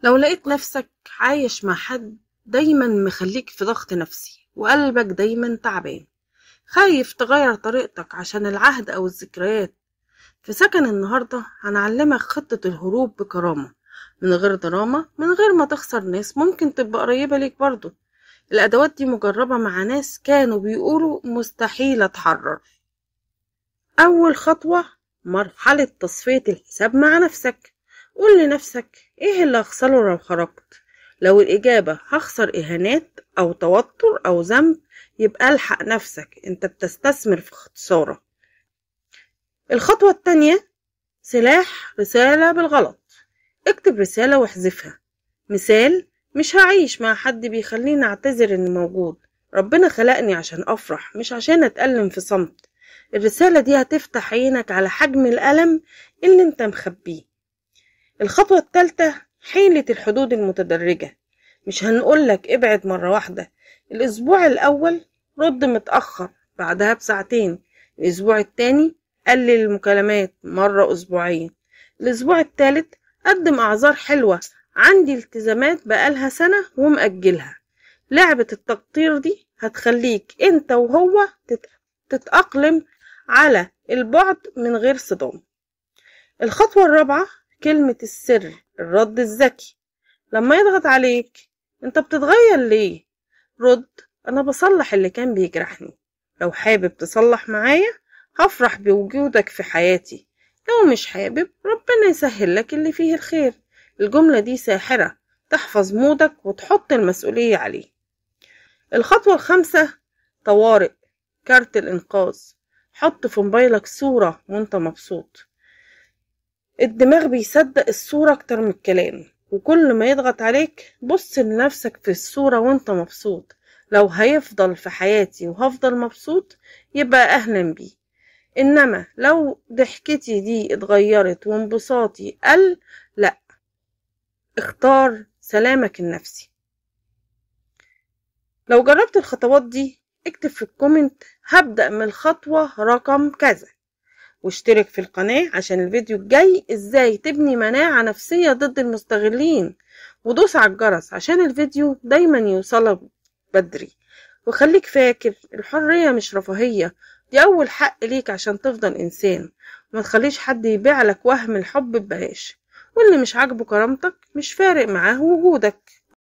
لو لقيت نفسك عايش مع حد دايما مخليك في ضغط نفسي وقلبك دايما تعبان، خايف تغير طريقتك عشان العهد أو الذكريات، في سكن النهاردة هنعلمك خطة الهروب بكرامة، من غير دراما، من غير ما تخسر ناس ممكن تبقى قريبة ليك برضو. الأدوات دي مجربة مع ناس كانوا بيقولوا مستحيل أتحرر. أول خطوة مرحلة تصفية الحساب مع نفسك. قول لنفسك ايه اللي هخسره لو خرجت. لو الإجابة هخسر إهانات أو توتر أو ذنب، يبقى الحق نفسك، انت بتستثمر في خسارة. الخطوة التانية سلاح رسالة بالغلط. اكتب رسالة واحذفها. مثال: مش هعيش مع حد بيخليني اعتذر اني موجود، ربنا خلقني عشان افرح مش عشان اتألم في صمت. الرسالة دي هتفتح عينك على حجم الألم اللي انت مخبيه. الخطوة التالتة حيلة الحدود المتدرجة. مش هنقولك ابعد مرة واحدة. الأسبوع الأول رد متأخر بعدها بساعتين. الأسبوع التاني قلل المكالمات مرة أسبوعيا. الأسبوع التالت قدم أعذار حلوة: عندي التزامات بقالها سنة ومأجلها. لعبة التقطير دي هتخليك انت وهو تتأقلم على البعد من غير صدام. الخطوة الرابعة كلمة السر، الرد الذكي. لما يضغط عليك: انت بتتغير ليه؟ رد: انا بصلح اللي كان بيجرحني. لو حابب تصلح معايا هفرح بوجودك في حياتي، لو مش حابب ربنا يسهل لك اللي فيه الخير. الجملة دي ساحرة، تحفظ مودك وتحط المسؤولية عليه. الخطوة الخامسة طوارئ، كارت الإنقاذ. حط في موبايلك صورة وانت مبسوط. الدماغ بيصدق الصورة أكتر من الكلام، وكل ما يضغط عليك بص لنفسك في الصورة وانت مبسوط. لو هيفضل في حياتي وهفضل مبسوط يبقى أهلا بيه، إنما لو ضحكتي دي اتغيرت وانبساطي قل، لأ، اختار سلامك النفسي. لو جربت الخطوات دي اكتب في الكومنت هبدأ من الخطوة رقم كذا، واشترك في القناة عشان الفيديو الجاي ازاي تبني مناعة نفسية ضد المستغلين، ودوس على الجرس عشان الفيديو دايما يوصلك بدري. وخليك فاكر الحرية مش رفاهية، دي أول حق ليك عشان تفضل إنسان. وما تخليش حد يبيع لك وهم الحب ببلاش، واللي مش عاجبه كرامتك مش فارق معاه وجودك.